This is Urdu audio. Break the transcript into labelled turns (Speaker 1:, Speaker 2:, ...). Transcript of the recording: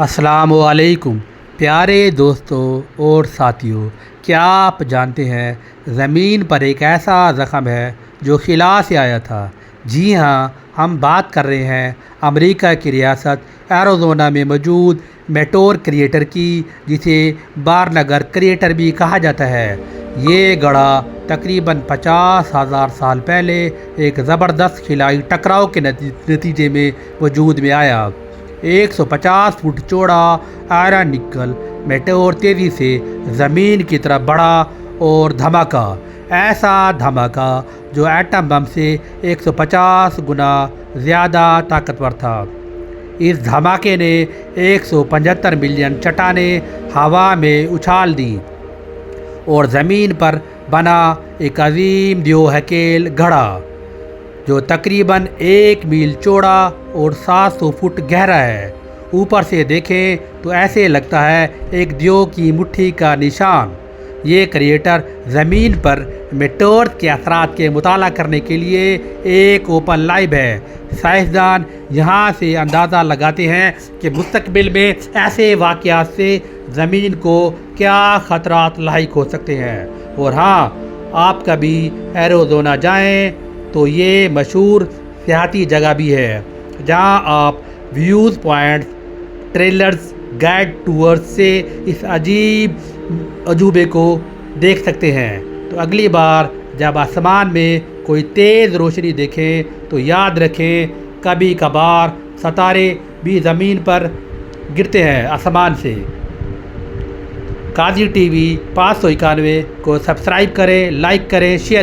Speaker 1: السلام علیکم پیارے دوستوں اور ساتھیوں، کیا آپ جانتے ہیں زمین پر ایک ایسا زخم ہے جو خلا سے آیا تھا؟ جی ہاں، ہم بات کر رہے ہیں امریکہ کی ریاست ایریزونا میں موجود میٹور کریٹر کی، جسے بارنگر کریٹر بھی کہا جاتا ہے۔ یہ گڑھا تقریباً 50,000 سال پہلے ایک زبردست خلائی ٹکراؤ کے نتیجے میں وجود میں آیا۔ 150 فٹ چوڑا آئرن نکل میٹور تیزی سے زمین کی طرف بڑھا اور دھماکا، ایسا دھماکا جو ایٹم بم سے 150 گنا زیادہ طاقتور تھا۔ اس دھماکے نے 175 ملین چٹانیں ہوا میں اچھال دیں اور زمین پر بنا ایک عظیم دیو ہیکل گڑھا جو تقریباً 1 میل چوڑا اور 700 فٹ گہرا ہے۔ اوپر سے دیکھیں تو ایسے لگتا ہے ایک دیو کی مٹھی کا نشان۔ یہ کریٹر زمین پر میٹور کے اثرات کے مطالعہ کرنے کے لیے ایک اوپن لیب ہے۔ سائنسدان یہاں سے اندازہ لگاتے ہیں کہ مستقبل میں ایسے واقعات سے زمین کو کیا خطرات لاحق ہو سکتے ہیں۔ اور ہاں، آپ کبھی ایریزونا جائیں تو یہ مشہور سیاحتی جگہ بھی ہے، جہاں آپ views points, trailers, guide tours سے اس عجیب عجوبے کو دیکھ سکتے ہیں۔ تو اگلی بار جب آسمان میں کوئی تیز روشنی دیکھیں تو یاد رکھیں، کبھی کبھار ستارے بھی زمین پر گرتے ہیں آسمان سے۔ قاضی ٹی وی 591 کو سبسکرائب کریں، لائک کریں، شیئر